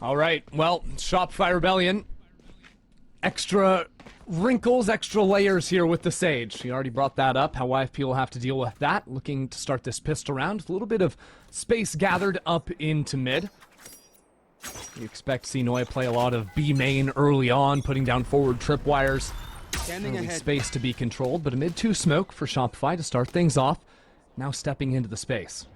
All right, well, Shopify Rebellion. Extra wrinkles, extra layers here with the Sage. You already brought that up, how YFP will have to deal with that. Looking to start this pistol round. A little bit of space gathered up into mid. You expect to see Noya play a lot of B main early on, putting down forward tripwires. Space to be controlled, but a mid-2 smoke for Shopify to start things off. Now stepping into the space.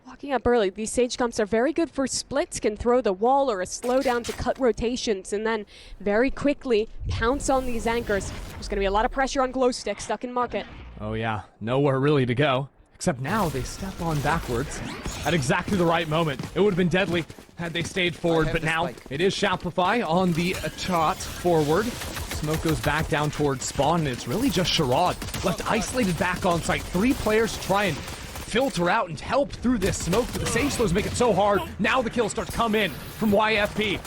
Walking up early, these Sage comps are very good for splits, can throw the wall or a slowdown to cut rotations, and then very quickly pounce on these anchors. There's going to be a lot of pressure on Glowstick, stuck in market. Oh yeah, nowhere really to go. Except now they step on backwards at exactly the right moment. It would have been deadly had they stayed forward, but now it is Shopify on the trot forward. Smoke goes back down towards spawn, and it's really just Sherrod left isolated back on site. 3 players to try and filter out and help through this smoke, but the Sage slows make it so hard. Now the kills start to come in from YFP.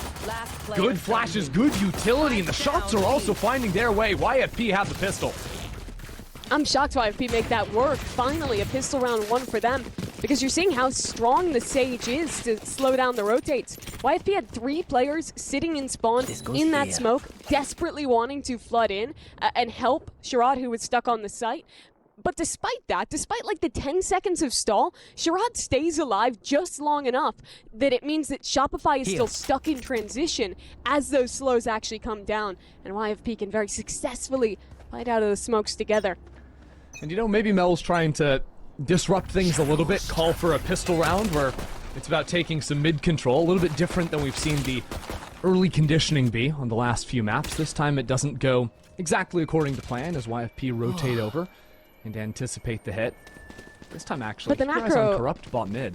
Good flashes, good utility, and the shots are also finding their way. YFP have the pistol. I'm shocked YFP make that work. Finally, a pistol round 1 for them, because you're seeing how strong the Sage is to slow down the rotates. YFP had 3 players sitting in spawn in that smoke, desperately wanting to flood in and help Sherrod, who was stuck on the site. But despite that, despite like the 10 seconds of stall, Sherrod stays alive just long enough that it means that Shopify is still stuck in transition as those slows actually come down, and YFP can very successfully fight out of the smokes together. And you know, maybe Mel's trying to disrupt things a little bit, call for a pistol round where it's about taking some mid control, a little bit different than we've seen the early conditioning be on the last few maps. This time it doesn't go exactly according to plan as YFP rotate over and anticipate the hit. This time actually, but the macro on Corrupt bot mid.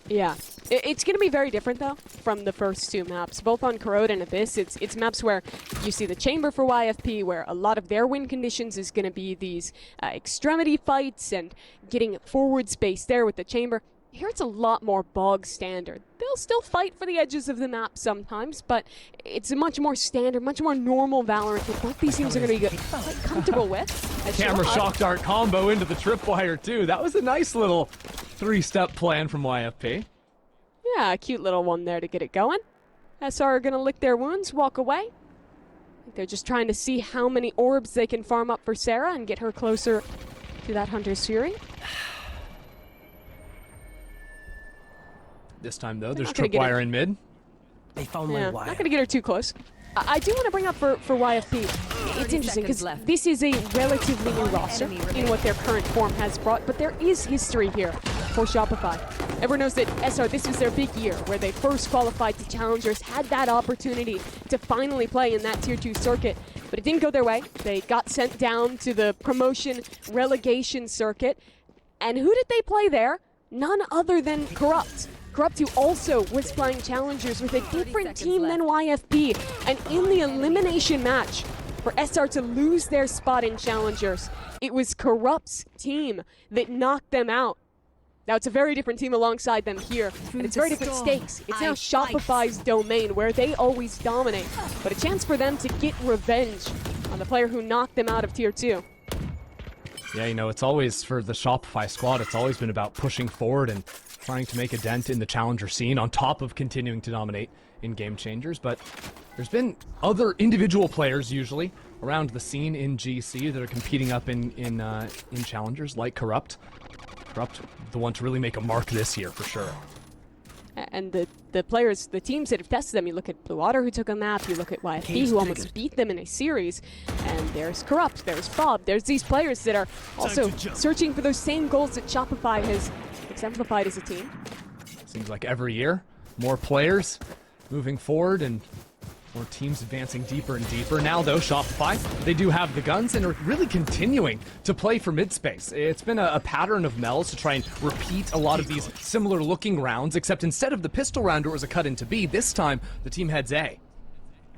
Yeah, it's going to be very different though from the first 2 maps, both on Corrode and Abyss. It's maps where you see the chamber for YFP, where a lot of their win conditions is going to be these extremity fights and getting forward space there with the chamber. Here it's a lot more bog standard. They'll still fight for the edges of the map sometimes, but it's a much more standard, much more normal Valorant that both these teams are going to be quite comfortable with. Camera shock dart combo into the tripwire too. That was a nice little 3-step plan from YFP. Yeah, a cute little one there to get it going. SR are going to lick their wounds, walk away. They're just trying to see how many orbs they can farm up for Sarah and get her closer to that Hunter's Fury. This time, though, there's tripwire in mid. They found my wire. Not going to get her too close. I do want to bring up for YFP, it's interesting because this is a relatively new roster in what their current form has brought, but there is history here for Shopify. Everyone knows that SR, this was their big year where they first qualified to Challengers, had that opportunity to finally play in that Tier 2 circuit, but it didn't go their way. They got sent down to the promotion relegation circuit, and who did they play there? None other than Corrupt. Corrupt, who also was playing Challengers with a different team than YFP. And in the elimination match, for SR to lose their spot in Challengers, it was Corrupt's team that knocked them out. Now, it's a very different team alongside them here, and it's very different stakes. It's now Shopify's domain, where they always dominate, but a chance for them to get revenge on the player who knocked them out of Tier 2. Yeah, you know, it's always, for the Shopify squad, it's always been about pushing forward and trying to make a dent in the challenger scene on top of continuing to dominate in Game Changers, but there's been other individual players usually around the scene in GC that are competing up in challengers, like Corrupt. Corrupt, the one to really make a mark this year for sure. And the players, the teams that have tested them, you look at Blue Water, who took a map, you look at YFP, who almost beat them in a series, and there's Corrupt, there's Bob, there's these players that are also searching for those same goals that Shopify has exemplified as a team. Seems like every year, more players moving forward and more teams advancing deeper and deeper. Now though, Shopify, they do have the guns and are really continuing to play for mid-space. It's been a pattern of Mel's to try and repeat a lot of these similar looking rounds, except instead of the pistol round, it was a cut into B. This time, the team heads A.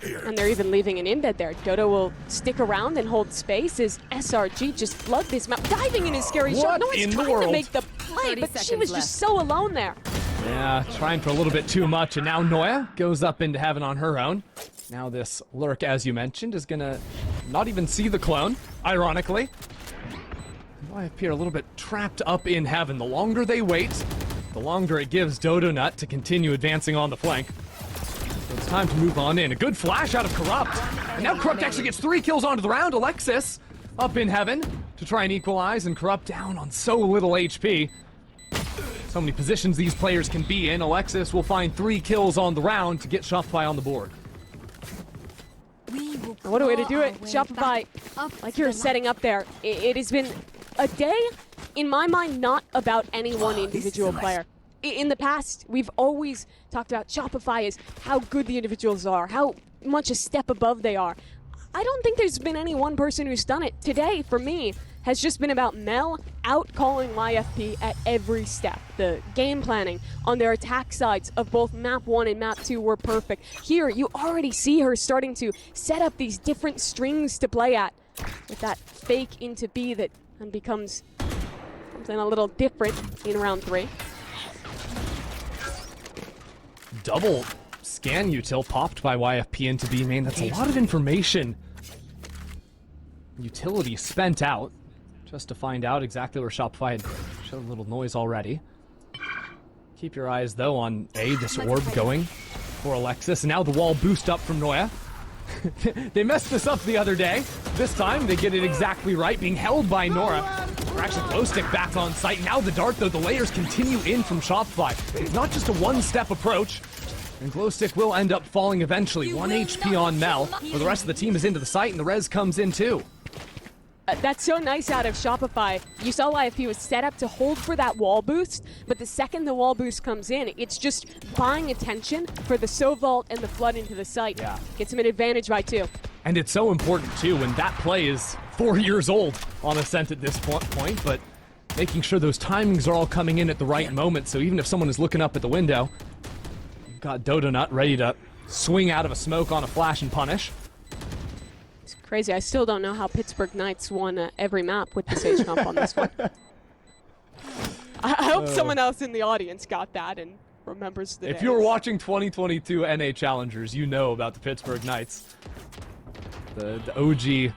And they're even leaving an embed there. Dodo will stick around and hold space as SRG just flood this map. Diving in his scary shot. No one's trying to make the play, but she was just so alone there. Yeah, trying for a little bit too much, and now Noya goes up into heaven on her own. Now this lurk, as you mentioned, is gonna not even see the clone, ironically. YFP are a little bit trapped up in heaven. The longer they wait, the longer it gives Dodonut to continue advancing on the flank. So it's time to move on in. A good flash out of Corrupt. And now Corrupt actually gets 3 kills onto the round. Alexis up in heaven to try and equalize, and Corrupt down on so little HP. So many positions these players can be in. Alexis will find 3 kills on the round to get Shopify on the board. What a way to do it. Shopify, like you're setting up there, it has been a day, in my mind, not about any one individual player. In the past, we've always talked about Shopify as how good the individuals are, how much a step above they are. I don't think there's been any one person who's done it. Today, for me, has just been about Mel out-calling YFP at every step. The game planning on their attack sides of both Map 1 and Map 2 were perfect. Here, you already see her starting to set up these different strings to play at, with that fake into B that then becomes something a little different in round 3. Double scan util popped by YFP into B main. That's a lot of information. Utility spent out. Just to find out exactly where Shopify had showed a little noise already. Keep your eyes, though, on A, this orb going for Alexis. And now the wall boost up from Noya. They messed this up the other day. This time, they get it exactly right, being held by Nora. Or actually, Glowstick back on site. Now the dart, though, the layers continue in from Shopify. It's not just a one-step approach. And Glowstick will end up falling eventually. 1 HP on Mel. But the rest of the team is into the site, and the res comes in, too. That's so nice out of Shopify. You saw YFP was set up to hold for that wall boost, but the second the wall boost comes in, it's just buying attention for the Sovault and the flood into the site. Yeah. Gets him an advantage by 2. And it's so important, too, when that play is 4 years old on Ascent at this point, but making sure those timings are all coming in at the right moment, so even if someone is looking up at the window, you've got Dodonut ready to swing out of a smoke on a flash and punish. Crazy. I still don't know how Pittsburgh Knights won every map with the Sage Comp on this one. I hope someone else in the audience got that and remembers the If you were watching 2022 NA Challengers, you know about the Pittsburgh Knights. The OG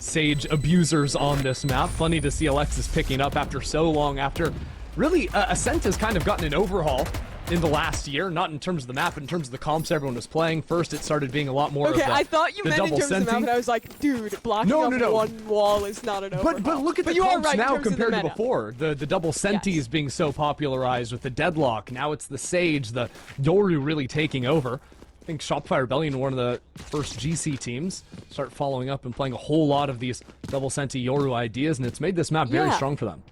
Sage abusers on this map. Funny to see Alexis picking up after so long, after really Ascent has kind of gotten an overhaul in the last year, not in terms of the map, but in terms of the comps everyone was playing. First, it started being a lot more of the I thought you meant in terms of the map, and I was like, dude, blocking up one wall is not an overhaul. But look at the comps now compared to before. The double sentis being so popularized with the deadlock. Now it's the Sage, the Yoru really taking over. I think Shopify Rebellion, one of the first GC teams, start following up and playing a whole lot of these double senti Yoru ideas, and it's made this map very strong for them.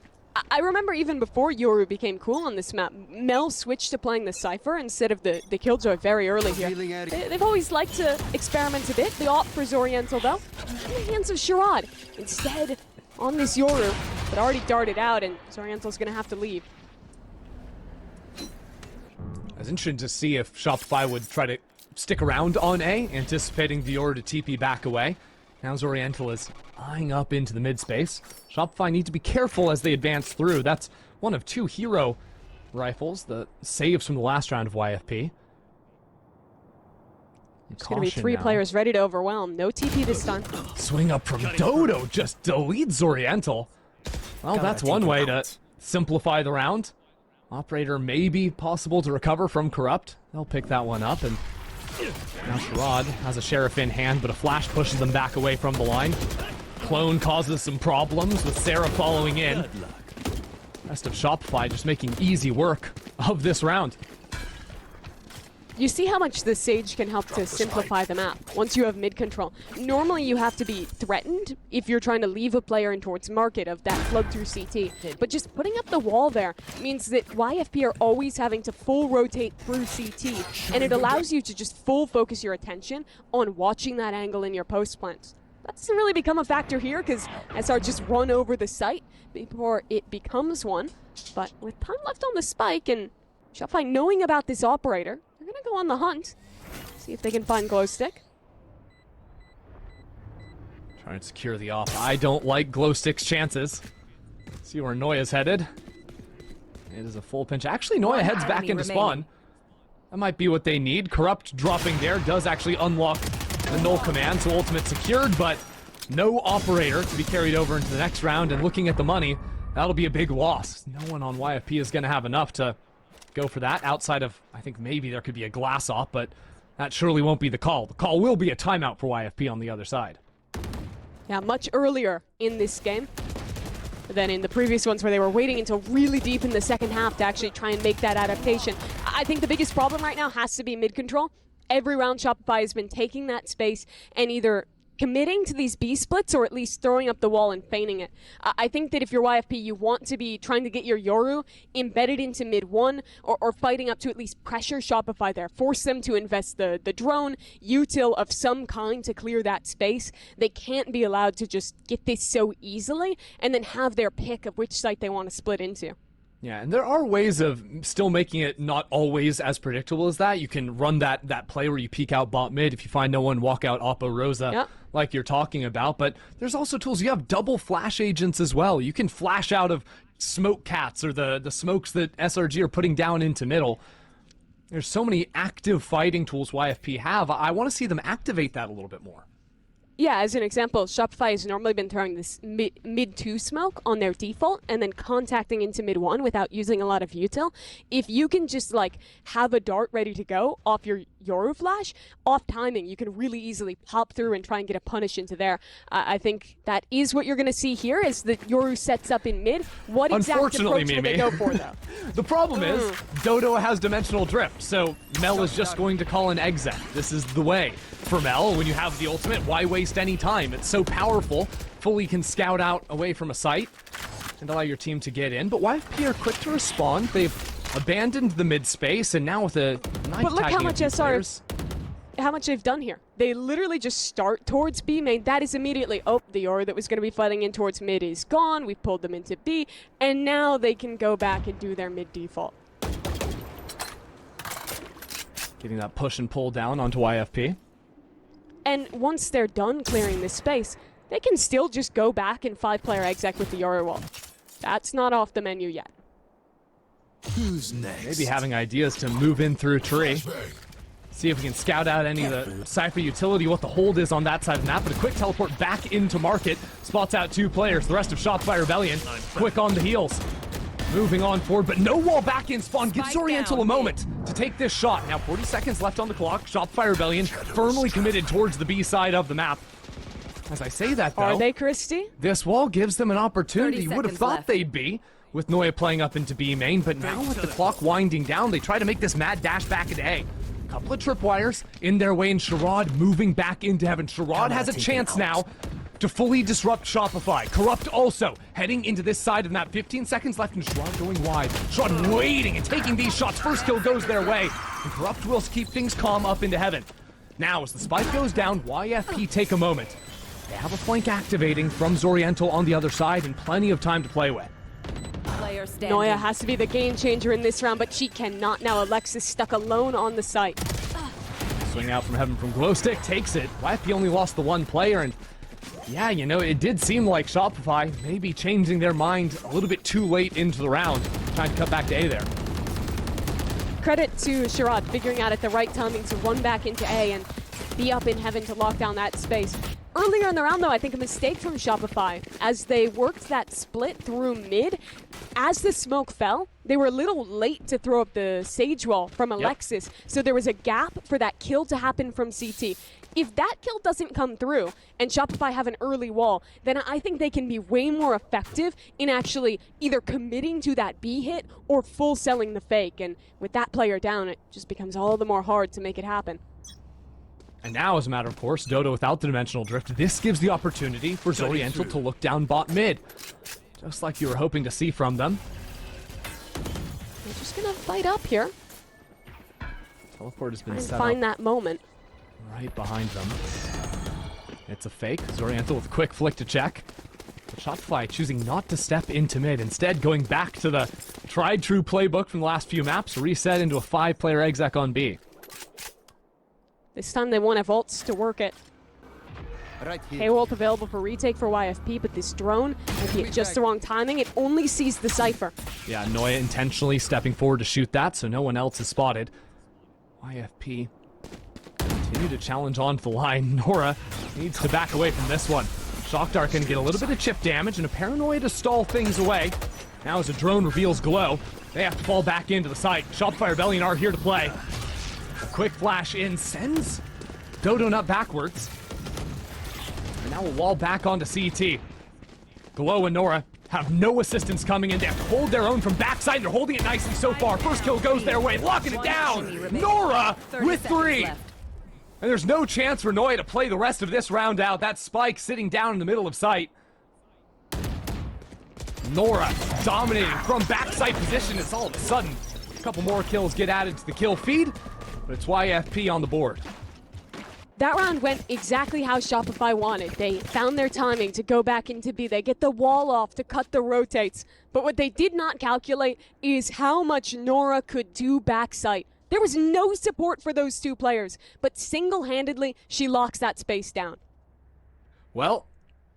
I remember even before Yoru became cool on this map, Mel switched to playing the Cypher instead of the Killjoy very early here. They've always liked to experiment a bit. The opt for Zoriental, though, in the hands of Sherrod. Instead, on this Yoru, that already darted out, and Zoriental's going to have to leave. I was interested to see if Shopify would try to stick around on A, anticipating the Yoru to TP back away. Now Zoriental is eyeing up into the mid-space. Shopify need to be careful as they advance through. That's one of 2 hero rifles, the saves from the last round of YFP. It's going to be 3 players ready to overwhelm. No TP this time. Swing up from Dodo just deletes Zoriental. Well, that's one way to simplify the round. Operator may be possible to recover from Corrupt. They'll pick that one up, and now Sherrod has a Sheriff in hand, but a flash pushes them back away from the line. Clone causes some problems with Sarah following in. Rest of Shopify just making easy work of this round. You see how much the Sage can help to simplify the map once you have mid control. Normally you have to be threatened if you're trying to leave a player in towards market of that flood through CT. But just putting up the wall there means that YFP are always having to full rotate through CT, and it allows you to just full focus your attention on watching that angle in your post plants. That doesn't really become a factor here because SR just run over the site before it becomes one. But with time left on the spike and Shopify knowing about this operator, they're going to go on the hunt, see if they can find Glowstick. Trying to secure the off. I don't like Glowstick's chances. See where Noya's headed. It is a full pinch. Actually, Noya heads back into spawn. That might be what they need. Corrupt dropping there does actually unlock the null command, so ultimate secured, but no operator to be carried over into the next round. And looking at the money, that'll be a big loss. No one on YFP is going to have enough to go for that. Outside of, I think maybe there could be a glass off, but that surely won't be the call. The call will be a timeout for YFP on the other side. Yeah, much earlier in this game than in the previous ones where they were waiting until really deep in the second half to actually try and make that adaptation. I think the biggest problem right now has to be mid control. Every round Shopify has been taking that space and either committing to these B splits or at least throwing up the wall and feigning it. I think that if you're YFP, you want to be trying to get your Yoru embedded into mid one or fighting up to at least pressure Shopify there. Force them to invest the drone, util of some kind to clear that space. They can't be allowed to just get this so easily and then have their pick of which site they want to split into. Yeah, and there are ways of still making it not always as predictable as that. You can run that play where you peek out bot mid. If you find no one, walk out Oppo Rosa, like you're talking about. But there's also tools. You have double flash agents as well. You can flash out of smoke cats or the smokes that SRG are putting down into middle. There's so many active fighting tools YFP have. I want to see them activate that a little bit more. Yeah, as an example, Shopify has normally been throwing this mid 2 smoke on their default and then contacting into mid 1 without using a lot of util. If you can just like have a dart ready to go off your Yoru flash, off timing, you can really easily pop through and try and get a punish into there. I think that is what you're going to see here is that Yoru sets up in mid. What exact approach will they go for, though? The problem is, Dodo has dimensional drift, so Mel is just going to call an exec. This is the way. For Mel, when you have the ultimate, why waste any time? It's so powerful. Fully can scout out away from a site and allow your team to get in. But YFP are quick to respond. They've abandoned the mid space, and now with a knife But look how much players, how much they've done here. They literally just start towards B main. That is immediately, oh, the Yoru that was going to be fighting in towards mid is gone. We've pulled them into B, and now they can go back and do their mid default. getting that push and pull down onto YFP. And once they're done clearing this space, they can still just go back and 5-player exec with the Yoru wall. That's not off the menu yet. Who's next? Maybe having ideas to move in through tree. See if we can scout out any of the Cypher utility, what the hold is on that side of the map, but a quick teleport back into market. Spots out 2 players. The rest of Shopify Rebellion quick on the heels. Moving on forward, but no wall back in spawn. Gives Oriental a moment to take this shot. Now 40 seconds left on the clock. Shopify Rebellion firmly committed towards the B side of the map. As I say that, though, are they, Christy? This wall gives them an opportunity. You would have thought left. they'd be, with Noya playing up into B main, but now with the clock winding down, they try to make this mad dash back into A. Couple of tripwires in their way, and Sherrod moving back into heaven. Sherrod has a chance now to fully disrupt Shopify. Corrupt also heading into this side of the map. 15 seconds left, and Sherrod going wide. Sherrod waiting and taking these shots. First kill goes their way, and Corrupt will keep things calm up into heaven. Now, as the spike goes down, YFP take a moment. They have a flank activating from Zoriental on the other side, and plenty of time to play with. Player standing. Noya has to be the game changer in this round, but she cannot now. Alexis stuck alone on the site. Swing out from heaven from Glowstick, takes it. YFP only lost the 1 player, and yeah, you know, it did seem like Shopify maybe changing their mind a little bit too late into the round, trying to cut back to A there. Credit to Sherrod figuring out at the right timing to run back into A and be up in heaven to lock down that space. Earlier in the round, though, I think a mistake from Shopify. As they worked that split through mid, as the smoke fell, they were a little late to throw up the Sage Wall from Alexis, so there was a gap for that kill to happen from CT. If that kill doesn't come through and Shopify have an early wall, then I think they can be way more effective in actually either committing to that B hit or full selling the fake. And with that player down, it just becomes all the more hard to make it happen. And now, as a matter of course, Dodo without the dimensional drift, this gives the opportunity for Zoriental to look down bot mid. Just like you were hoping to see from them. They're just gonna fight up here Teleport has been and set find up that moment. right behind them. It's a fake. Zoriental with a quick flick to check. But Shopify choosing not to step into mid, instead going back to the tried-true playbook from the last few maps, reset into a 5-player exec on B. This time they won't have ults to work it. Right here. K-Walt available for retake for YFP, but this drone might be at just the wrong timing. It only sees the Cypher. Yeah, Noya intentionally stepping forward to shoot that, so no one else is spotted. YFP continue to challenge onto the line. Nora needs to back away from this one. Shock Dart can get a little bit of chip damage and a paranoia to stall things away. Now as a drone reveals Glow, They have to fall back into the site. Shopify Rebellion are here to play. A quick flash in sends Dodo Nut backwards. And now a wall back onto CT. Glow and Nora have no assistance coming in. They have to hold their own from backside. They're holding it nicely so far. First kill goes their way, locking it down. Nora with 3. And there's no chance for Noya to play the rest of this round out. That spike sitting down in the middle of sight. Nora dominating from backside position. It's all of a sudden a couple more kills get added to the kill feed, but it's YFP on the board. That round went exactly how Shopify wanted. They found their timing to go back into B. They get the wall off to cut the rotates. But what they did not calculate is how much Nora could do backside. There was no support for those two players, but single-handedly, she locks that space down. Well,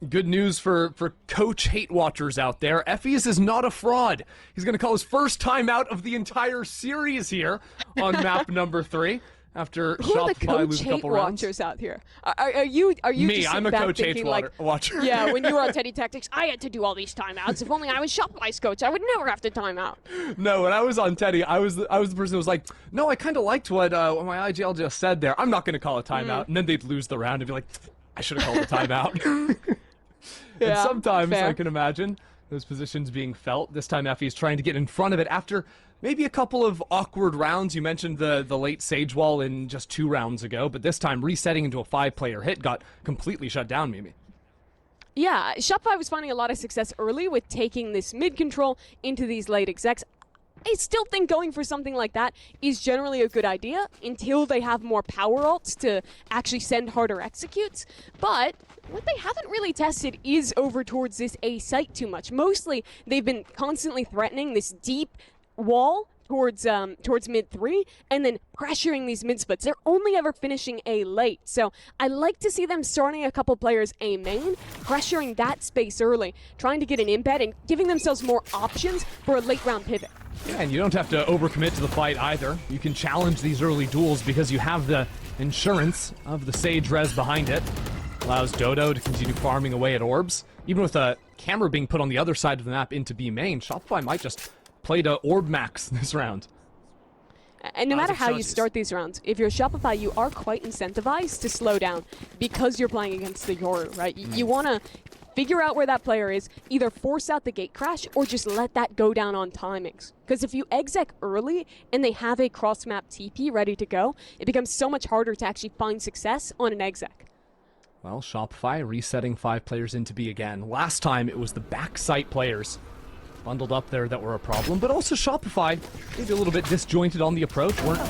good news for Coach Hate Watchers out there. Ephius is not a fraud. He's going to call his first timeout of the entire series here on map number 3 after Who are the Shopify Coach lose a Hate couple rounds. Watchers out here? Are you Me, just I'm a back Coach Hate thinking like, Watcher. yeah, when you were on Teddy Tactics, I had to do all these timeouts. If only I was Shopify's coach, I would never have to timeout. No, when I was on Teddy, I was the person who was like, no, I kind of liked what my IGL just said there. I'm not going to call a timeout. And then they'd lose the round and be like, I should have called a timeout. And Yeah, sometimes fair. I can imagine those positions being felt. This time Effie's trying to get in front of it after maybe a couple of awkward rounds. You mentioned the late Sage Wall in just 2 rounds ago, but this time resetting into a 5-player hit got completely shut down, Mimi. Yeah, Shopify was finding a lot of success early with taking this mid control into these late execs. I still think going for something like that is generally a good idea until they have more power ults to actually send harder executes. But what they haven't really tested is over towards this A site too much. Mostly, they've been constantly threatening this deep wall towards mid 3 and then pressuring these mid splits. They're only ever finishing A late. So I like to see them starting a couple players A main, pressuring that space early, trying to get an embed and giving themselves more options for a late round pivot. Yeah, and you don't have to overcommit to the fight either. You can challenge these early duels because you have the insurance of the Sage res behind it. Allows Dodo to continue farming away at orbs. Even with a camera being put on the other side of the map into B main, Shopify might just play to orb max this round. And no matter how you start these rounds, if you're Shopify, you are quite incentivized to slow down because you're playing against the Yoru, right? You want to figure out where that player is, either force out the gate crash or just let that go down on timings. Because if you exec early and they have a cross-map TP ready to go, it becomes so much harder to actually find success on an exec. Well, Shopify resetting 5 players into B again. Last time it was the backside players bundled up there that were a problem, but also Shopify maybe a little bit disjointed on the approach, weren't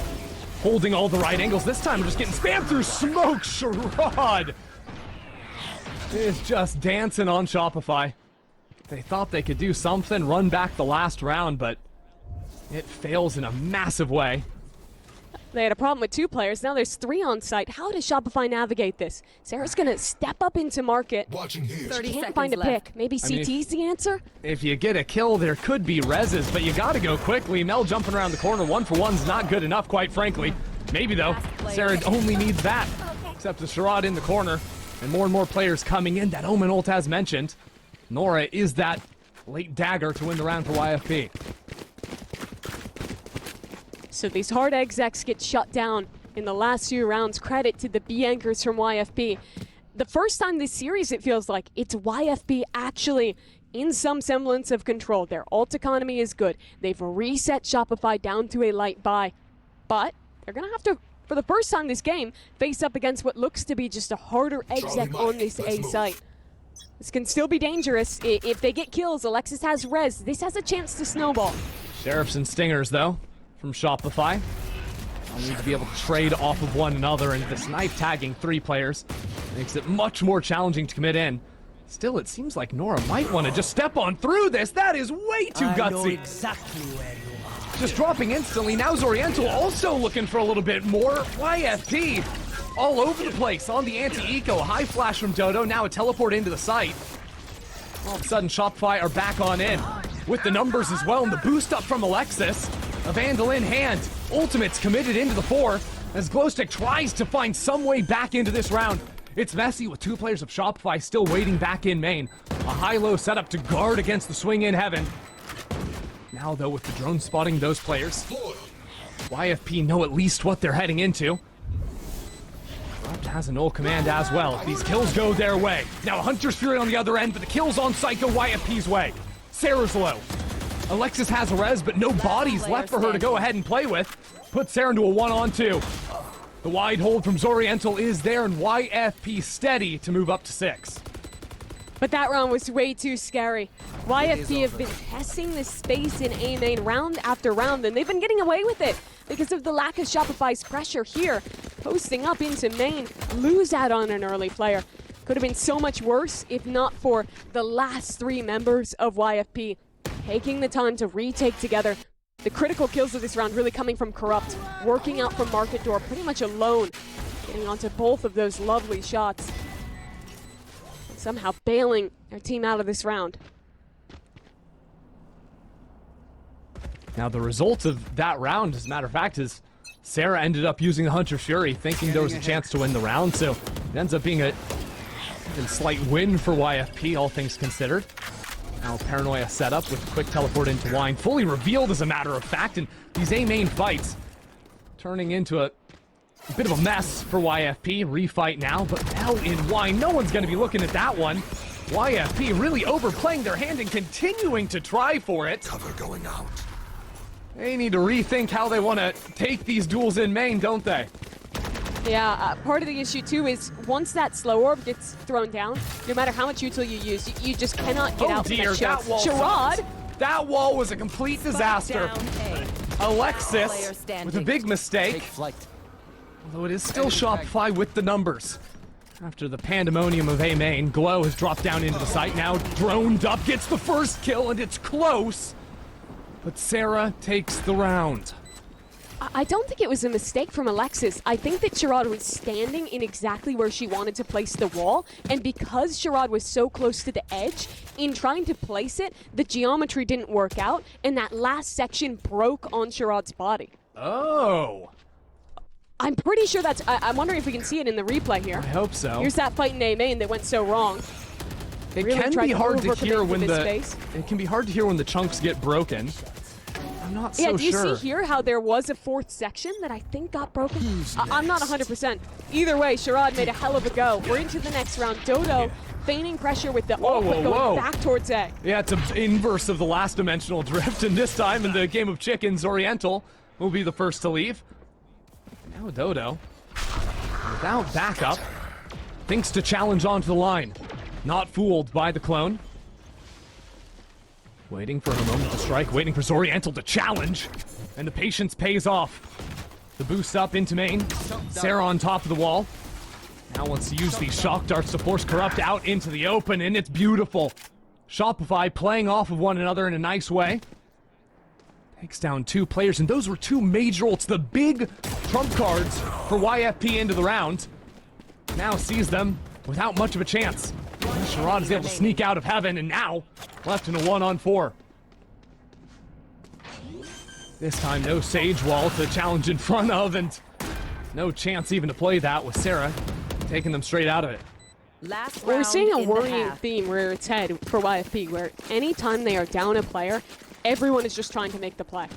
holding all the right angles. This time we're just getting spammed through smoke. Sherrod is just dancing on Shopify. They thought they could do something, run back the last round, but it fails in a massive way. They had a problem with 2 players. Now there's 3 on site. How does Shopify navigate this? Sarah's going to step up into market. Watching here. 30 Can't seconds find a left. pick. Maybe CT's the answer? If you get a kill, there could be reses, but you gotta go quickly. Mel jumping around the corner, 1-for-1's not good enough, quite frankly. Maybe though, Sarah only needs that. Except the Sherrod in the corner, and more players coming in. That Omen ult as mentioned. Nora is that late dagger to win the round for YFP. So these hard execs get shut down in the last few rounds. Credit to the B anchors from YFP. The first time this series, it feels like it's YFP actually in some semblance of control. Their ult economy is good. They've reset Shopify down to a light buy. But they're going to have to, for the first time this game, face up against what looks to be just a harder exec on this A site. This can still be dangerous. If they get kills, Alexis has res. This has a chance to snowball. Sheriffs and Stingers, though, from Shopify. I'll need to be able to trade off of one another, and this knife tagging 3 players makes it much more challenging to commit in. Still, it seems like Nora might want to just step on through this. That is way too gutsy. I know exactly where you are. Just dropping instantly. Now Zoriental also looking for a little bit more. YFP all over the place on the anti-eco. A high flash from Dodo. Now a teleport into the site. All of a sudden, Shopify are back on in with the numbers as well, and the boost up from Alexis. A Vandal in hand. Ultimate's committed into the 4 as Glowstick tries to find some way back into this round. It's messy with 2 players of Shopify still waiting back in main. A high-low setup to guard against the swing in heaven. Now, though, with the drone spotting those players, YFP know at least what they're heading into. Corrupt has an ult command as well. If these kills go their way. Now, Hunter's Fury on the other end, but the kills on site go YFP's way. Sarah's low. Alexis has a res, but no bodies left for her to go ahead and play with. Puts Sarah into a 1-on-2. The wide hold from Zoriental is there, and YFP steady to move up to 6. But that round was way too scary. YFP have been testing this space in A main round after round, and they've been getting away with it because of the lack of Shopify's pressure here. Posting up into main, lose out on an early player. Could have been so much worse if not for the last 3 members of YFP taking the time to retake together. The critical kills of this round really coming from Corrupt, working out from Market Door pretty much alone, getting onto both of those lovely shots. Somehow bailing their team out of this round. Now, the result of that round, as a matter of fact, is Sarah ended up using the Hunter Fury, thinking there was a chance to win the round, so it ends up being a slight win for YFP, all things considered. Now, Paranoia set up with a quick teleport into Wine, fully revealed as a matter of fact, and these A-main fights turning into a bit of a mess for YFP. Refight now, but Bell in Wine. No one's going to be looking at that one. YFP really overplaying their hand and continuing to try for it. Cover going out. They need to rethink how they want to take these duels in main, don't they? Yeah, part of the issue too is once that slow orb gets thrown down, no matter how much util you use, you just cannot get out from that shield. Sherrod! That wall was a complete disaster. Alexis with a big mistake. Although it is still Shopify with the numbers. After the pandemonium of A main, Glow has dropped down into the site. Now droned up, gets the first kill, and it's close. But Sarah takes the round. I don't think it was a mistake from Alexis. I think that Sherrod was standing in exactly where she wanted to place the wall, and because Sherrod was so close to the edge, in trying to place it, the geometry didn't work out, and that last section broke on Sherrod's body. Oh. I'm pretty sure that's... I'm wondering if we can see it in the replay here. I hope so. Here's that fight in A main that went so wrong. It really can be hard to hear when it can be hard to hear when the chunks get broken. I'm not so sure. Yeah, do you see here how there was a 4th section that I think got broken? I'm not 100%. Either way, Sherrod made a hell of a go. We're into the next round. Dodo feigning pressure with the ult, but going back towards A. Yeah, it's an inverse of the last dimensional drift, and this time in the game of chickens, Oriental will be the first to leave. Now Dodo, without backup, thinks to challenge onto the line. Not fooled by the clone. Waiting for her moment to strike, waiting for Zoriental to challenge, and the patience pays off. The boost up into main, Sarah on top of the wall. Now wants to use these shock darts to force Corrupt out into the open, and it's beautiful. Shopify playing off of one another in a nice way. Takes down 2 players, and those were 2 major ults, the big trump cards for YFP into the round. Now sees them without much of a chance. Sherrod is able to sneak out of heaven, and now left in a 1-on-4. This time, no Sage Wall to challenge in front of, and no chance even to play that with Sarah taking them straight out of it. We're seeing a worrying theme rear its head for YFP, where anytime they are down a player, everyone is just trying to make the play.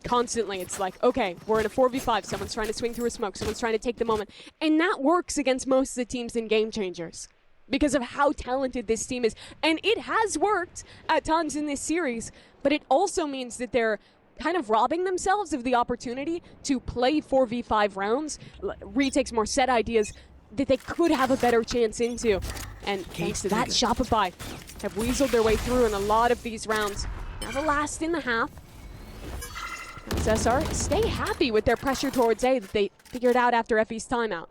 Constantly, it's like, okay, we're in a 4v5, someone's trying to swing through a smoke, someone's trying to take the moment, and that works against most of the teams in Game Changers because of how talented this team is, and it has worked at times in this series, but it also means that they're kind of robbing themselves of the opportunity to play 4v5 rounds, retakes more set ideas that they could have a better chance into, and thanks to that, Shopify have weaseled their way through in a lot of these rounds. Now the last in the half. SR stay happy with their pressure towards A that they figured out after FE's timeout.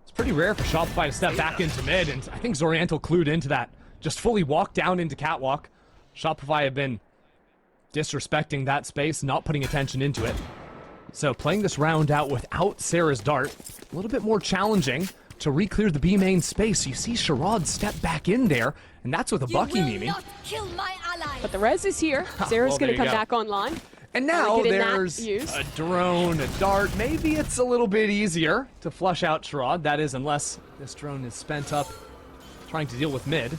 It's pretty rare for Shopify to step back into mid, and I think Zoriental clued into that. Just fully walked down into Catwalk. Shopify have been disrespecting that space, not putting attention into it. So playing this round out without Sarah's dart, a little bit more challenging to re-clear the B main space. You see Sherrod step back in there, and that's with a Bucky Mimi. But the res is here. Sarah's going to come back online. And now there's a drone, a dart. Maybe it's a little bit easier to flush out Sherrod. That is, unless this drone is spent up trying to deal with mid.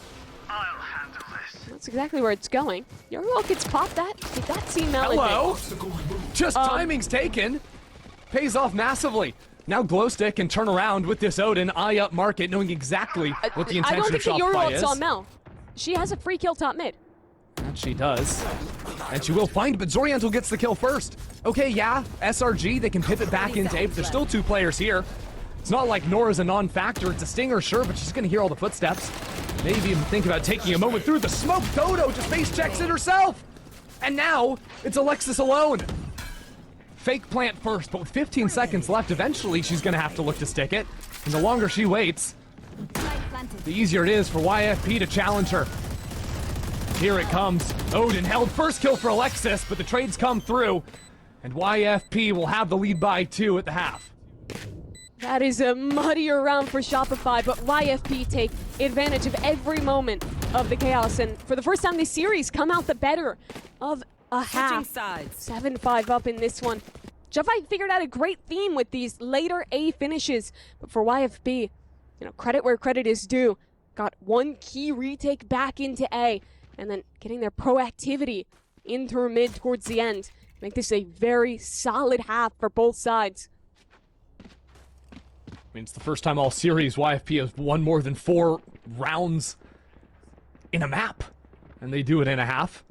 I'll handle this. That's exactly where it's going. Your gets popped that. Did that seem out? Hello? Just timing's taken. Pays off massively. Now Glowstick can turn around with this Odin, eye up market, knowing exactly what the I don't intention of think that Shopify Your is. saw Mel. She has a free kill top mid. That she does. And she will find, but Zorianto gets the kill first. Okay, yeah, SRG, they can pivot back into A, but there's still 2 players here. It's not like Nora's a non-factor. It's a stinger, sure, but she's going to hear all the footsteps. Maybe even think about taking a moment through the smoke. Dodo just face checks it herself. And now, it's Alexis alone. Fake plant first, but with 15 seconds left, eventually she's going to have to look to stick it. And the longer she waits, the easier it is for YFP to challenge her. Here it comes. Odin held first kill for Alexis, but the trades come through. And YFP will have the lead by 2 at the half. That is a muddier round for Shopify, but YFP take advantage of every moment of the chaos, and for the first time this series, come out the better of a half. Sides. 7-5 up in this one. Shopify figured out a great theme with these later A finishes, but for YFP, credit where credit is due. Got one key retake back into A, and then getting their proactivity in through mid towards the end. Make this a very solid half for both sides. I mean, it's the first time all series YFP has won more than 4 rounds in a map. And they do it in a half.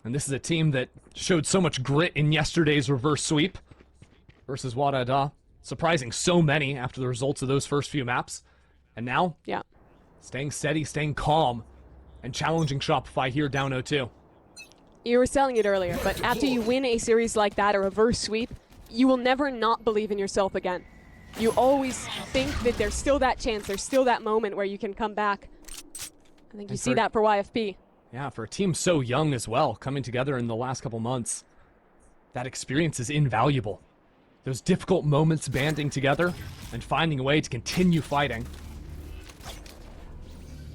And this is a team that showed so much grit in yesterday's reverse sweep versus Wadada. Surprising so many after the results of those first few maps. And now, yeah, staying steady, staying calm, and challenging Shopify here down 0-2. You were selling it earlier, but after you win a series like that, a reverse sweep, you will never not believe in yourself again. You always think that there's still that chance, there's still that moment where you can come back. I think you see that for YFP. Yeah, for a team so young as well, coming together in the last couple months, that experience is invaluable. Those difficult moments banding together and finding a way to continue fighting.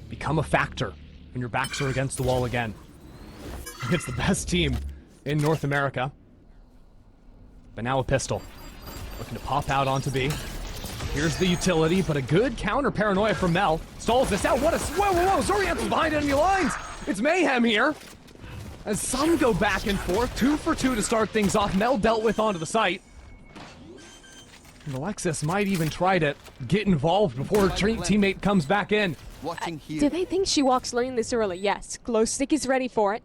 Become a factor when your backs are against the wall again. It's the best team in North America. But now a pistol. Looking to pop out onto B. Here's the utility, but a good counter paranoia from Mel. Stalls this out. What a... Whoa. Zorianto's behind enemy lines. It's mayhem here. As some go back and forth. 2 for 2 to start things off. Mel dealt with onto the site. And Alexis might even try to get involved before her teammate comes back in. Do they think she walks lane this early? Yes. Glowstick is ready for it.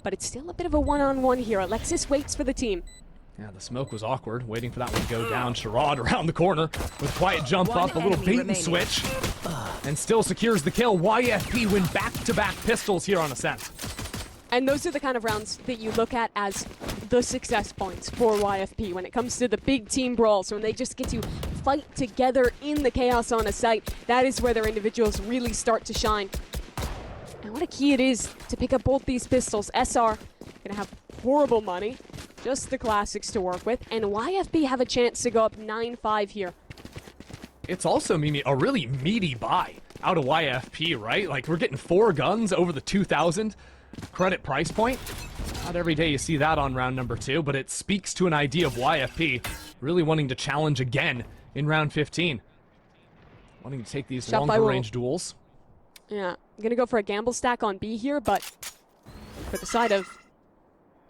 But it's still a bit of a one-on-one here. Alexis waits for the team. Yeah, the smoke was awkward, waiting for that one to go down. Sherrod around the corner with quiet jump up, a little bait and switch, and still secures the kill. YFP win back-to-back pistols here on Ascent. And those are the kind of rounds that you look at as the success points for YFP when it comes to the big team brawls, when they just get to fight together in the chaos on a site. That is where their individuals really start to shine. And what a key it is to pick up both these pistols. SR gonna have horrible money, just the classics to work with, and YFP have a chance to go up 9-5 here. It's also, Mimi, a really meaty buy out of YFP, right? Like, we're getting 4 guns over the 2,000 credit price point. Not every day you see that on round number 2, but it speaks to an idea of YFP really wanting to challenge again in round 15. Wanting to take these longer range duels. Yeah, I'm gonna go for a gamble stack on B here, but for the side of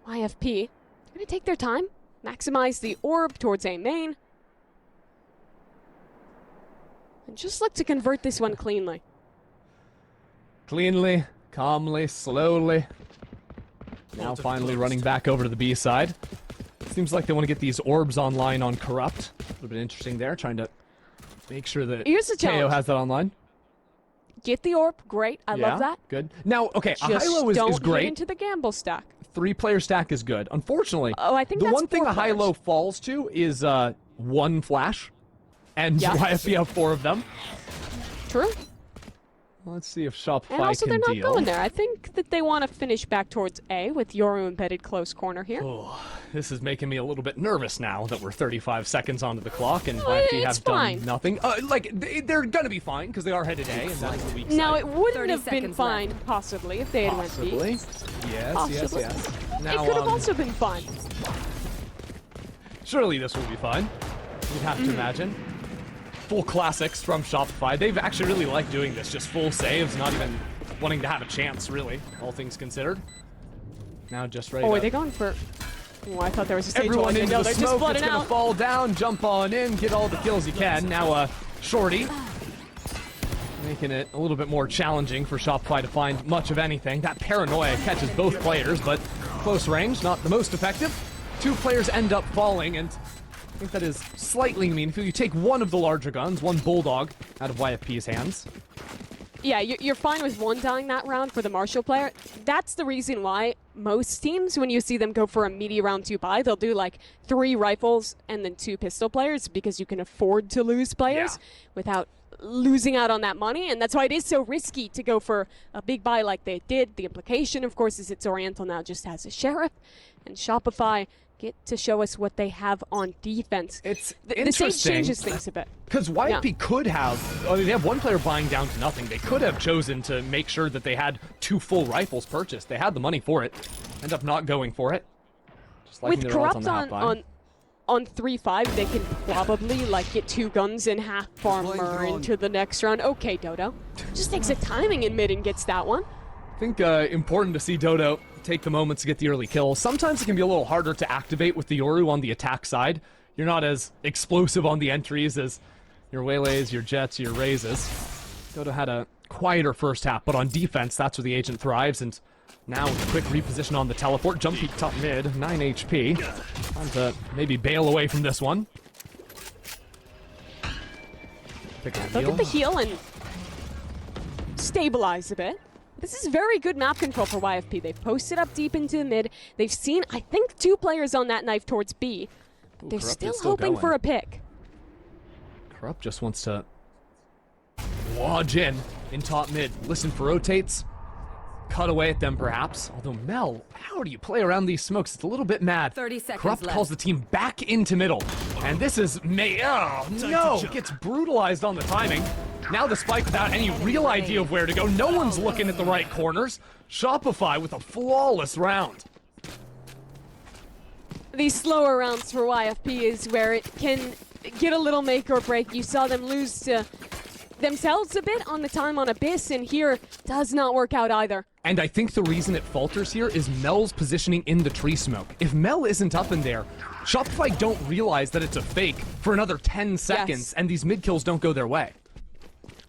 YFP, gonna take their time, maximize the orb towards A main, and just look to convert this one cleanly. Cleanly, calmly, slowly. Now finally running back over to the B side. Seems like they want to get these orbs online on Corrupt. A little bit interesting there, trying to make sure that Here's the challenge. KO has that online. Get the orb, great, I love that. Good. Now, okay, a Just high-low is don't great. get into the gamble stack. 3-player stack is good. Unfortunately, I think the that's one thing 4 a high-low falls to is 1 flash, and Yeah. YFP have 4 of them. True. Let's see if Shopify And also, can they're not deal. going there. I think that they want to finish back towards A with Yoru embedded close corner here. Oh, this is making me a little bit nervous now that we're 35 seconds onto the clock and Oh, YFP it's have fine. done nothing. They're gonna be fine because they are headed A, and that's the weak Now, side. it wouldn't 30 have been seconds fine, possibly, if they had went B. Possibly. Yes, Possibly. yes. It Now, could have also been fine. surely this will be fine. You'd have to imagine. Full classics from Shopify. They've actually really liked doing this. Just full saves, not even wanting to have a chance, really, all things considered. Now just ready Oh, to... are they going for... Oh, I thought there was a stage Everyone one. into No, the they're just smoke, flooding it's gonna out. fall down, jump on in, get all the kills you can. Now, Shorty, making it a little bit more challenging for Shopify to find much of anything. That paranoia catches both players, but close range, not the most effective. 2 players end up falling, and I think that is slightly meaningful. You take one of the larger guns, one Bulldog, out of YFP's hands. Yeah, you're fine with one dying that round for the Marshall player. That's the reason why most teams, when you see them go for a meaty round 2 buy, they'll do like 3 rifles and then 2 pistol players because you can afford to lose players without losing out on that money. And that's why it is so risky to go for a big buy like they did. The implication, of course, is it's Oriental now just has a Sheriff, and Shopify get to show us what they have on defense. It's the interesting. stage changes things a bit. Because YFP could have, I mean, they have one player buying down to nothing. They could have chosen to make sure that they had 2 full rifles purchased. They had the money for it. End up not going for it. Just liking With their odds Corrupt on the half buy. on 3-5, they can probably like get 2 guns and half armor into the next round. Okay, Dodo. Just takes a timing in mid and gets that one. I think important to see Dodo take the moments to get the early kill. Sometimes it can be a little harder to activate with the Yoru on the attack side. You're not as explosive on the entries as your Waylays, your Jets, your Raises. Dodo had a quieter first half, but on defense, that's where the agent thrives, and now with a quick reposition on the teleport, jump peek top mid, 9 HP. Time to maybe bail away from this one. Pick up the Look at the heal and stabilize a bit. This is very good map control for YFP. They've posted up deep into mid. They've seen, I think, 2 players on that knife towards B. But they're Corrupt is still hoping going. for a pick. Corrupt just wants to lodge in top mid. Listen for rotates. Cut away at them, perhaps. Although, Mel, how do you play around these smokes? It's a little bit mad. 30 seconds Corrupt left. calls the team back into middle. And this is oh, no! Gets brutalized on the timing. Now the spike without any real idea of where to go. No one's looking at the right corners. Shopify with a flawless round. These slower rounds for YFP is where it can get a little make or break. You saw them lose to themselves a bit on the time on Abyss, and here does not work out either. And I think the reason it falters here is Mel's positioning in the tree smoke. If Mel isn't up in there, Shopify don't realize that it's a fake for another 10 seconds, and these mid kills don't go their way.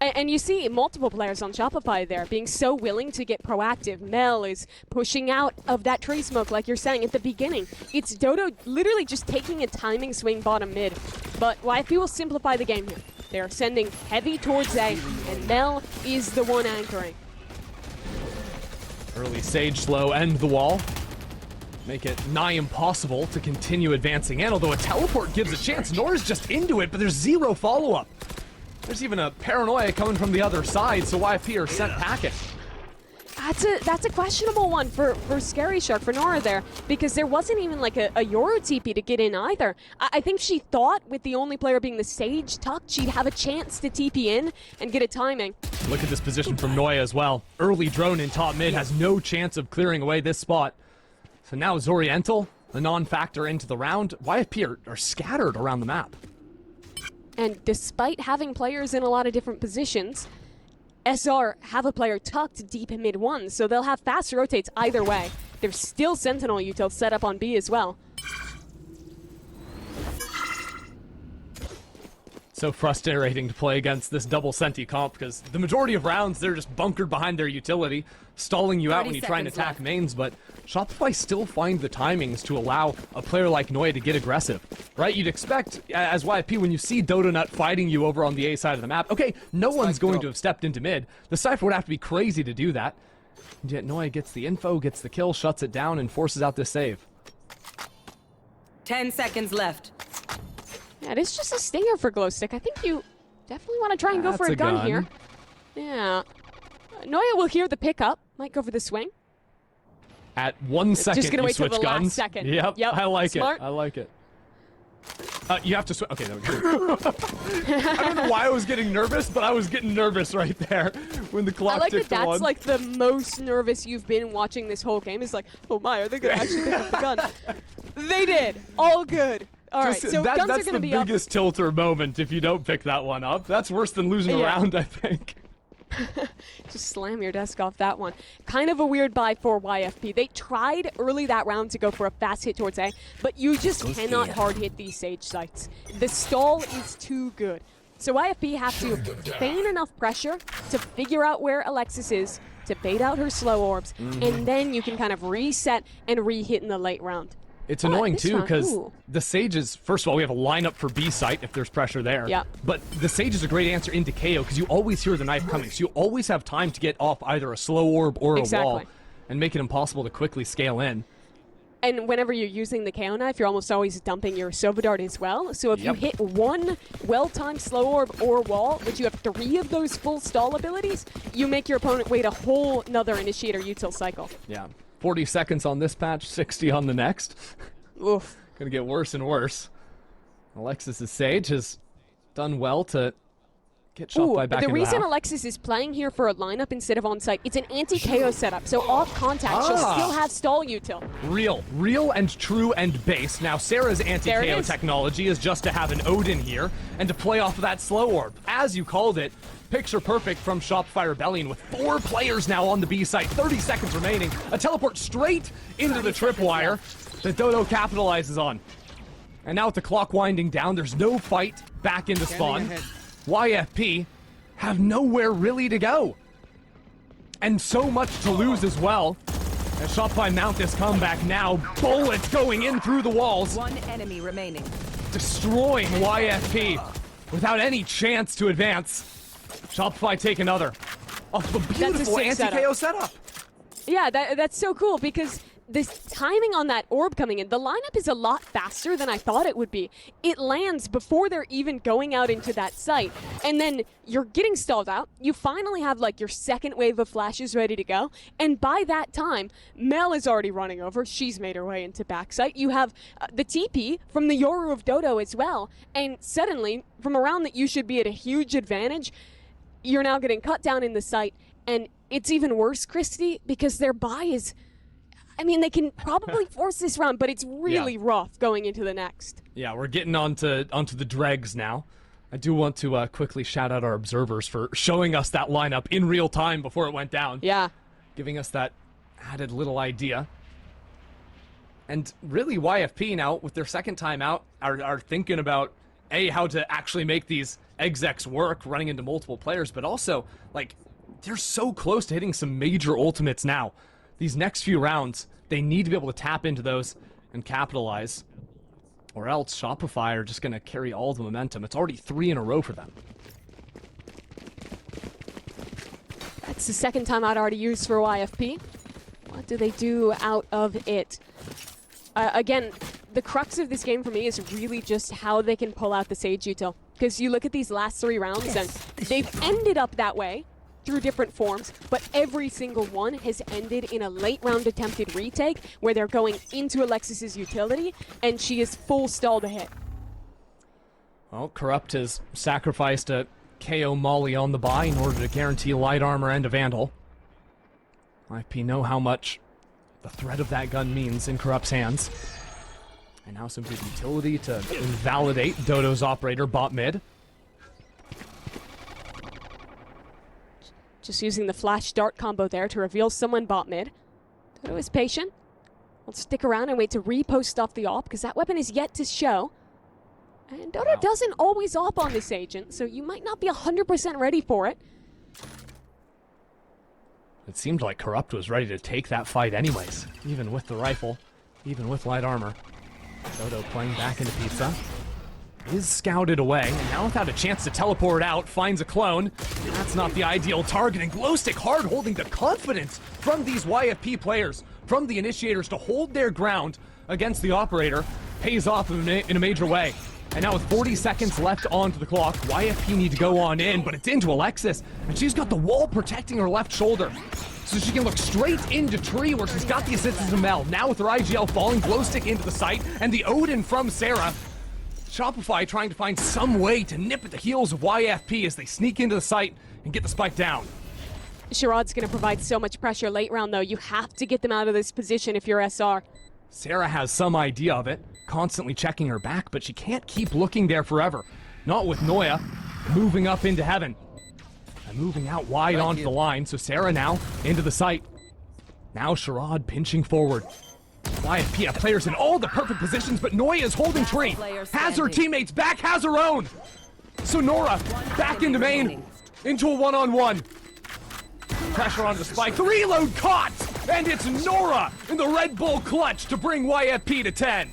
And you see multiple players on Shopify there being so willing to get proactive. Mel is pushing out of that tree smoke, like you're saying at the beginning. It's Dodo literally just taking a timing swing bottom mid. But YFP will simplify the game here. They're sending heavy towards A, and Mel is the one anchoring. Early Sage slow end the wall. Make it nigh impossible to continue advancing in, although a teleport gives a chance. Nora's just into it, but there's 0 follow-up. There's even a paranoia coming from the other side, so YFP are sent packing. That's a questionable one for Scary Shark, for Nora there, because there wasn't even like a Yoru TP to get in either. I think she thought with the only player being the Sage tucked, she'd have a chance to TP in and get a timing. Look at this position from Noya as well. Early drone in top mid has no chance of clearing away this spot. So now Zoriental, a non-factor into the round. YFP are scattered around the map. And despite having players in a lot of different positions, SR have a player tucked deep in mid 1, so they'll have fast rotates either way. There's still Sentinel util set up on B as well. So frustrating to play against this double Senti comp, because the majority of rounds they're just bunkered behind their utility, stalling you out when you try and attack mains, but Shopify still find the timings to allow a player like Noya to get aggressive, right? You'd expect, as YFP, when you see Dodonut fighting you over on the A side of the map, okay, no one's going to have stepped into mid. The Cypher would have to be crazy to do that. And yet Noya gets the info, gets the kill, shuts it down, and forces out this save. 10 seconds left. Yeah, it is just a stinger for Glowstick. I think you definitely want to try and go for a gun here. Yeah. Noya will hear the pickup. Might go for the swing. At 1 second, just gonna you wait till switch the guns. last second. Yep, I like Smart. it. I like it. You have to switch. Okay, there we go. I don't know why I was getting nervous, but I was getting nervous right there when the clock ticked to 1. That's like the most nervous you've been watching this whole game. Is like, oh my, are they gonna actually pick up the gun? They did. All good. All right, so guns are that's gonna the be up. biggest tilter moment if you don't pick that one up. That's worse than losing a round, I think. Just slam your desk off that one. Kind of a weird buy for YFP. They tried early that round to go for a fast hit towards A, but you just cannot hard hit these Sage sites. The stall is too good. So YFP have to feign enough pressure to figure out where Alexis is, to bait out her slow orbs, and then you can kind of reset and re-hit in the late round. It's annoying too because the Sages, first of all, we have a lineup for B site if there's pressure there. Yeah. But the Sage is a great answer into KO because you always hear the knife coming. So you always have time to get off either a slow orb or a wall and make it impossible to quickly scale in. And whenever you're using the KO knife, you're almost always dumping your Sova Dart as well. So if you hit one well-timed slow orb or wall, but you have 3 of those full stall abilities, you make your opponent wait a whole nother initiator util cycle. Yeah. 40 seconds on this patch, 60 on the next. Oof. Gonna get worse and worse. Alexis's Sage has done well to get Shopify back the into reason half. Alexis is playing here for a lineup instead of on-site, it's an anti-KO setup, so off contact, she'll still have stall util. Real and true and base. Now Sarah's anti-KO technology is just to have an Odin here and to play off of that slow orb. As you called it, picture perfect from Shopify Rebellion with 4 players now on the B site, 30 seconds remaining. A teleport straight into the tripwire that Dodo capitalizes on. And now with the clock winding down, there's no fight back into spawn. YFP have nowhere really to go. And so much to lose as well. As Shopify mount this comeback now, bullets going in through the walls. 1 enemy remaining. Destroying YFP without any chance to advance. Shopify take another. Oh, the beautiful anti-KO setup. Yeah, that's so cool because this timing on that orb coming in, the lineup is a lot faster than I thought it would be. It lands before they're even going out into that site. And then you're getting stalled out. You finally have like your second wave of flashes ready to go. And by that time, Mel is already running over. She's made her way into backside. You have the TP from the Yoru of Dodo as well. And suddenly, from a round that you should be at a huge advantage, you're now getting cut down in the site. And it's even worse, Christy, because their buy is... I mean, they can probably force this round, but it's really rough going into the next. Yeah, we're getting onto the dregs now. I do want to quickly shout out our observers for showing us that lineup in real time before it went down. Yeah. Giving us that added little idea. And really, YFP now, with their second time out, are thinking about, A, how to actually make these execs work, running into multiple players, but also, like, they're so close to hitting some major ultimates now. These next few rounds, they need to be able to tap into those and capitalize. Or else Shopify are just going to carry all the momentum. It's already 3 in a row for them. That's the second time I'd already used for YFP. What do they do out of it? Again, the crux of this game for me is really just how they can pull out the Sage util. Because you look at these last 3 rounds and they've ended up that way through different forms, but every single one has ended in a late round attempted retake where they're going into Alexis's utility and she is full stall to hit. Well, Corrupt has sacrificed a KO Molly on the buy in order to guarantee light armor and a Vandal. YFP know how much the threat of that gun means in Corrupt's hands. And now some good utility to invalidate Dodo's operator bot mid. Just using the flash dart combo there to reveal someone bot mid. Dodo is patient. We'll stick around and wait to repost off the op because that weapon is yet to show. And Dodo doesn't always op on this agent, so you might not be 100% ready for it. It seemed like Corrupt was ready to take that fight anyways, even with the rifle, even with light armor. Dodo playing back into Pizza. Is scouted away, and now without a chance to teleport out, finds a clone. That's not the ideal targeting. Glowstick hard holding the confidence from these YFP players, from the initiators to hold their ground against the operator, pays off in a major way. And now with 40 seconds left onto the clock, YFP need to go on in, but it's into Alexis, and she's got the wall protecting her left shoulder. So she can look straight into Tree where she's got the assistance of Mel. Now with her IGL falling, Glowstick into the site, and the Odin from Sarah. Shopify trying to find some way to nip at the heels of YFP as they sneak into the site and get the spike down. Sharad's going to provide so much pressure late round, though. You have to get them out of this position if you're SR. Sarah has some idea of it, constantly checking her back, but she can't keep looking there forever. Not with Noya moving up into heaven. And moving out wide Right onto here. the line, so Sarah now into the site. Now Sherrod pinching forward. YFP have players in all the perfect positions, but Noya is holding tree. player Has her standing. teammates back, has her own. So Nora back into main, remaining. into a one-on-one. Pressure onto the spike, the reload caught! And it's Nora in the Red Bull clutch to bring YFP to 10.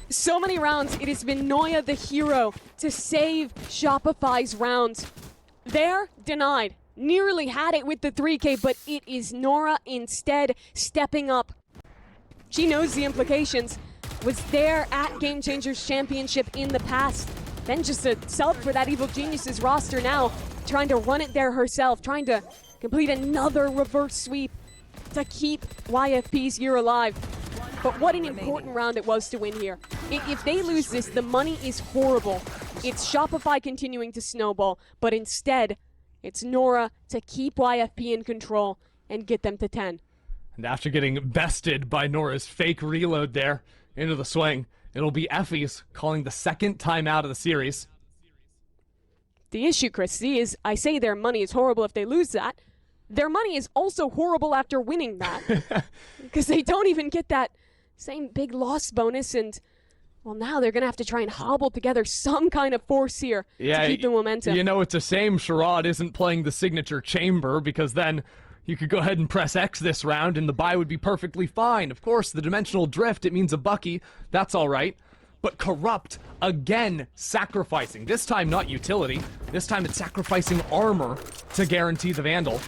So many rounds, it has been Noya the hero to save Shopify's rounds. There, denied. Nearly had it with the 3K, but it is Nora instead stepping up. She knows the implications. Was there at Game Changers Championship in the past. Then just a sub for that Evil Geniuses roster now, trying to run it there herself, trying to complete another reverse sweep to keep YFP's year alive. But what an important round it was to win here. If they lose this, the money is horrible. It's Shopify continuing to snowball, but instead, it's Nora to keep YFP in control and get them to 10. And after getting bested by Nora's fake reload there into the swing, it'll be Effie's calling the second timeout of the series. The issue, Christy, is I say their money is horrible if they lose that. Their money is also horrible after winning that. Because they don't even get that same big loss bonus, and well, now they're going to have to try and hobble together some kind of force here to keep the momentum. You know, it's a shame Sherrod isn't playing the signature chamber, because then you could go ahead and press X this round and the buy would be perfectly fine. Of course, the dimensional drift, it means a Bucky. That's all right. But Corrupt, again, sacrificing. This time not utility. This time it's sacrificing armor to guarantee the Vandal.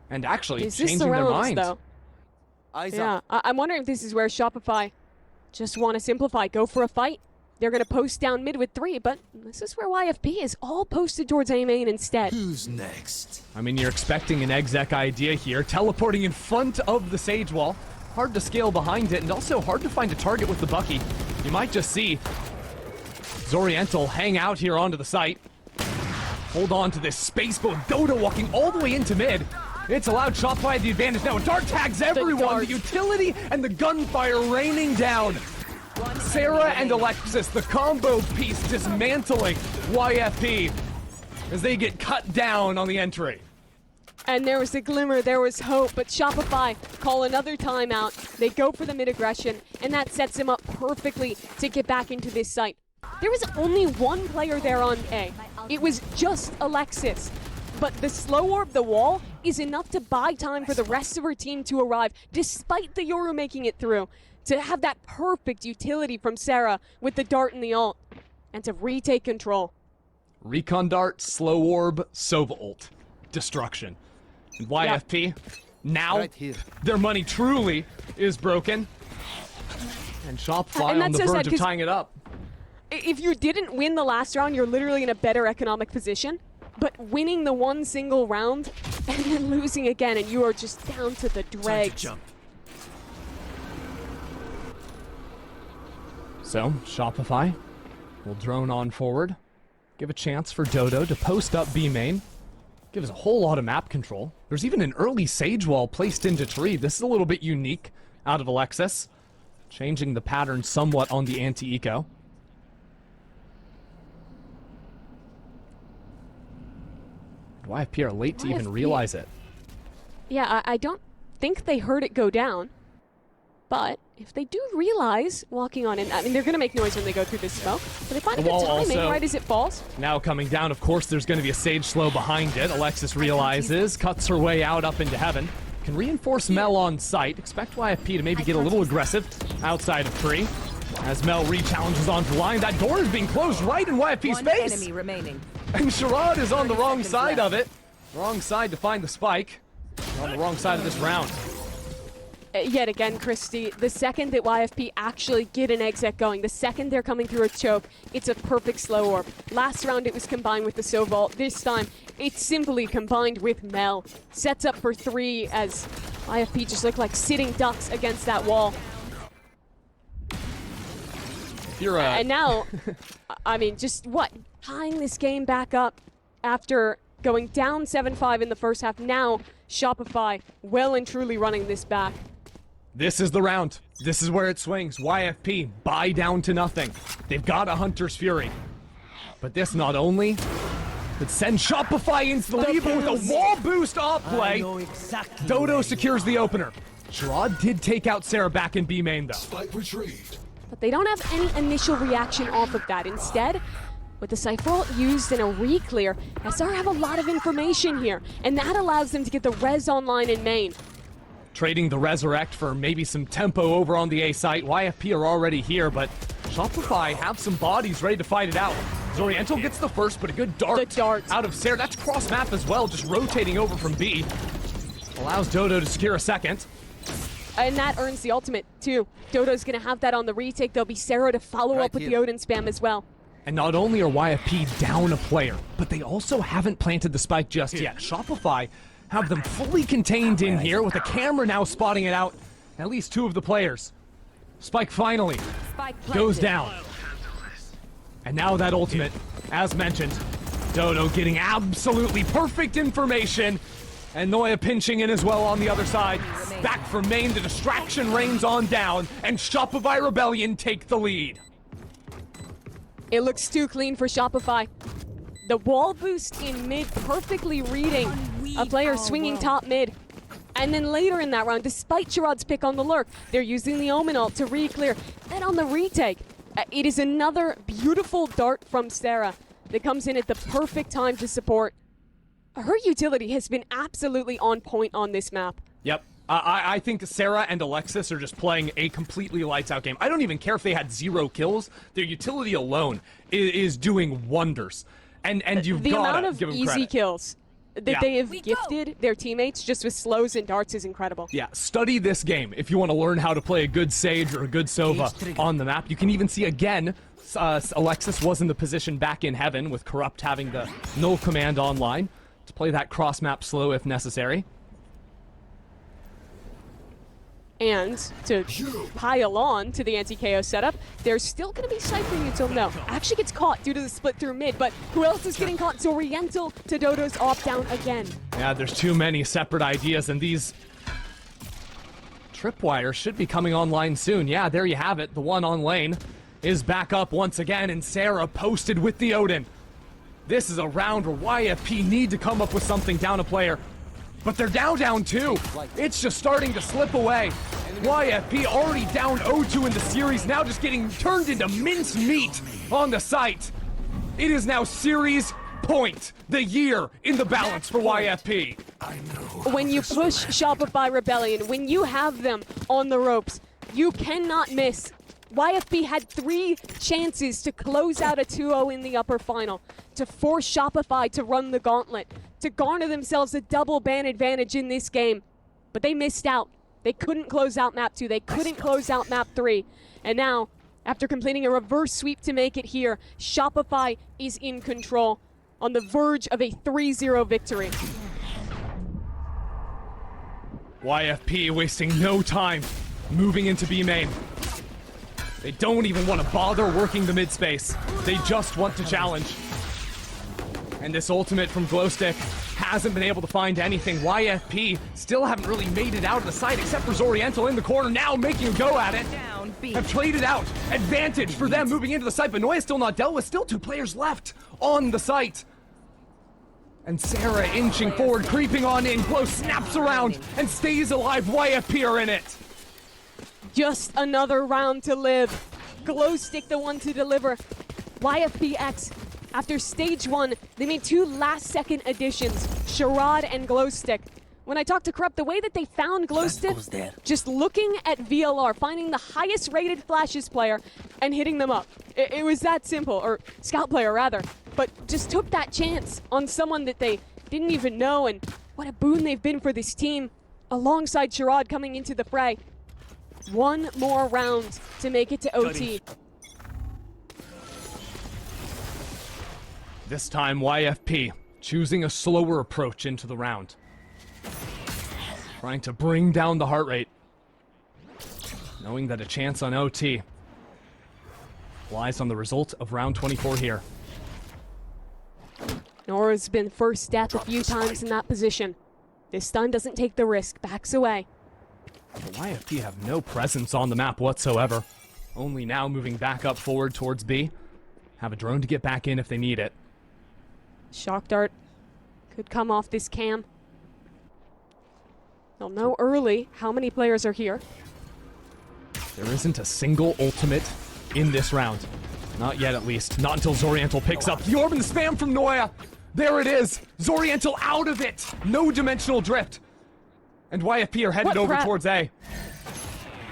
And actually Is this changing the their rounds, mind. though? Eyes Yeah, up. I'm wondering if this is where Shopify just want to simplify, go for a fight. They're going to post down mid with 3, but this is where YFP is all posted towards A main instead. Who's next? I mean, you're expecting an exec idea here, teleporting in front of the Sage Wall. Hard to scale behind it, and also hard to find a target with the Bucky. You might just see Zoriental hang out here onto the site. Hold on to this space, but with Dodo walking all the way into mid, it's allowed Shopify the advantage now. Dart tags everyone, the utility and the gunfire raining down. Sarah and Alexis, the combo piece dismantling YFP as they get cut down on the entry. And there was a glimmer, there was hope, but Shopify call another timeout. They go for the mid-aggression, and that sets him up perfectly to get back into this site. There was only one player there on A. It was just Alexis. But the slow orb, the wall, is enough to buy time for the rest of her team to arrive, despite the Yoru making it through. To have that perfect utility from Sarah with the dart and the ult, and to retake control. Recon Dart, Slow Orb, Sova ult. Destruction. And YFP, now, Right here. their money truly is broken. And Shopify And on that's the so verge sad, of 'cause tying it up. If you didn't win the last round, you're literally in a better economic position. But winning the one single round and then losing again, and you are just down to the Time to dregs. jump. So, Shopify will drone on forward. Give a chance for Dodo to post up B main. Give us a whole lot of map control. There's even an early Sage Wall placed into tree. This is a little bit unique out of Alexis. Changing the pattern somewhat on the anti-eco. YFP are late to even YFP. realize it. Yeah, I don't think they heard it go down. But if they do realize walking on in, I mean, they're going to make noise when they go through this smoke. But they find a The good wall timing also- right as it falls. Now coming down, of course, there's going to be a Sage Slow behind it. Alexis realizes, cuts her way out up into heaven. Can reinforce Mel on site. Expect YFP to maybe get a little aggressive outside of tree. As Mel re-challenges onto the line, that door is being closed right in YFP's One face. enemy remaining. And Sherrod is on the 30 wrong seconds side left. of it. Wrong side to find the spike. On the wrong side of this round. Yet again, Christy, the second that YFP actually get an exec going, the second they're coming through a choke, it's a perfect slow orb. Last round it was combined with the Sovault. This time, it's simply combined with Mel. Sets up for 3 as YFP just look like sitting ducks against that wall. If you're And now, I mean, just what? Tying this game back up after going down 7-5 in the first half. Now, Shopify well and truly running this back. This is the round. This is where it swings. YFP, buy down to nothing. They've got a Hunter's Fury. But this not only That sends Shopify into the lead, but with a wall boost off I play, know exactly Dodo where secures the opener. Sherrod did take out Sarah back in B main though. Spike retrieved. But they don't have any initial reaction off of that. Instead, with the Cypher ult used in a re-clear, SR have a lot of information here, and that allows them to get the res online in main. Trading the Resurrect for maybe some tempo over on the A site. YFP are already here, but Shopify have some bodies ready to fight it out. Zoriental gets the first, but a good dart, The dart. out of Sarah. That's cross map as well, just rotating over from B. Allows Dodo to secure a second. And that earns the ultimate, too. Dodo's gonna have that on the retake. There'll be Sarah to follow up with the Odin spam as well. And not only are YFP down a player, but they also haven't planted the spike just yet. Shopify have them fully contained in here with a camera now spotting it out. At least two of the players. Spike finally Spike goes planted. down. And now that ultimate, as mentioned, Dodo getting absolutely perfect information. And Noya pinching in as well on the other side. Back from main, the distraction rains on down, and Shopify Rebellion take the lead. It looks too clean for Shopify. The wall boost in mid, perfectly reading a player swinging top mid. And then later in that round, despite Sherrod's pick on the lurk, they're using the Omen ult to re-clear. Then on the retake, it is another beautiful dart from Sarah that comes in at the perfect time to support. Her utility has been absolutely on point on this map. Yep. I think Sarah and Alexis are just playing a completely lights-out game. I don't even care if they had 0 kills. Their utility alone is doing wonders. And you've The got amount to of give them easy credit. kills that they have gifted their teammates just with slows and darts is incredible. Yeah, study this game if you want to learn how to play a good Sage or a good Sova on the map. You can even see again, Alexis was in the position back in heaven with Corrupt having the null command online to play that cross-map slow if necessary. And to pile on to the anti-KO setup, there's still going to be Cypher util. No, actually gets caught due to the split through mid, but who else is getting caught? Zoriental to Dodo's off down again. Yeah, there's too many separate ideas, and these tripwires should be coming online soon. Yeah, there you have it. The one on lane is back up once again, and Sarah posted with the Odin. This is a round where YFP need to come up with something down a player. But they're down 2. It's just starting to slip away. YFP already down 0-2 in the series, now just getting turned into minced meat on the site. It is now series point, the year in the balance for YFP. When you push Shopify Rebellion, when you have them on the ropes, you cannot miss. YFP had 3 chances to close out a 2-0 in the upper final, to force Shopify to run the gauntlet, to garner themselves a double ban advantage in this game. But they missed out. They couldn't close out map 2. They couldn't close out map 3. And now, after completing a reverse sweep to make it here, Shopify is in control, on the verge of a 3-0 victory. YFP wasting no time, moving into B main. They don't even want to bother working the mid space. They just want to challenge. And this ultimate from Glowstick hasn't been able to find anything. YFP still haven't really made it out of the site except for Zoriental in the corner now making a go at it. Have traded out. Advantage for them moving into the site, but Noya's still not dealt with. Still 2 players left on the site. And Sarah inching forward, creeping on in. Glow snaps around and stays alive. YFP are in it. Just another round to live. Glowstick the one to deliver. YFPX, after stage 1, they made 2 last-second additions, Sherrod and Glowstick. When I talked to Corrupt, the way that they found Glowstick, just looking at VLR, finding the highest-rated Flashes player and hitting them up. It was that simple, or Scout player rather, but just took that chance on someone that they didn't even know, and what a boon they've been for this team, alongside Sherrod coming into the fray. 1 more round to make it to OT. This time, YFP choosing a slower approach into the round. Trying to bring down the heart rate. Knowing that a chance on OT lies on the result of round 24 here. Nora's been first death a few times in that position. This stun doesn't take the risk, backs away. The YFP have no presence on the map whatsoever. Only now moving back up forward towards B. Have a drone to get back in if they need it. Shock dart could come off this cam. They'll know early how many players are here. There isn't a single ultimate in this round. Not yet, at least. Not until Zoriental picks up the orb and the spam from Noya. There it is. Zoriental out of it. No dimensional drift. And YFP are headed over towards A.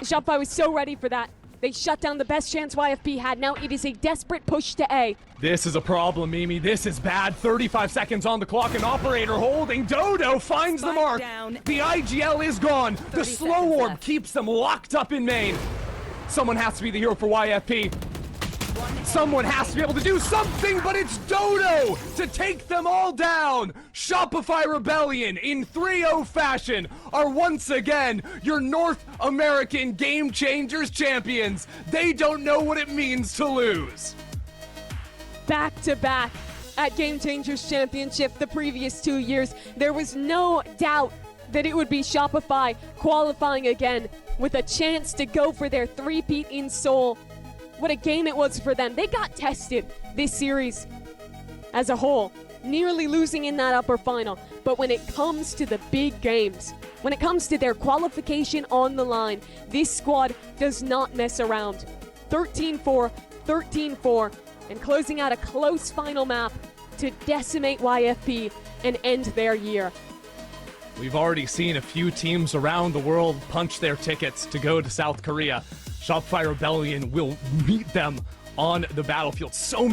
Shopify was so ready for that. They shut down the best chance YFP had. Now it is a desperate push to A. This is a problem, Mimi. This is bad. 35 seconds on the clock. An operator holding. Dodo finds the mark. Down. The IGL is gone. The slow orb keeps them locked up in main. Someone has to be the hero for YFP. Someone has to be able to do something, but it's Dodo to take them all down. Shopify Rebellion in 3-0 fashion are once again your North American Game Changers champions. They don't know what it means to lose. Back to back at Game Changers Championship the previous 2 years, there was no doubt that it would be Shopify qualifying again with a chance to go for their three-peat in Seoul. What a game it was for them. They got tested this series as a whole, nearly losing in that upper final. But when it comes to the big games, when it comes to their qualification on the line, this squad does not mess around. 13-4, 13-4, and closing out a close final map to decimate YFP and end their year. We've already seen a few teams around the world punch their tickets to go to South Korea. Shopify Rebellion will meet them on the battlefield. So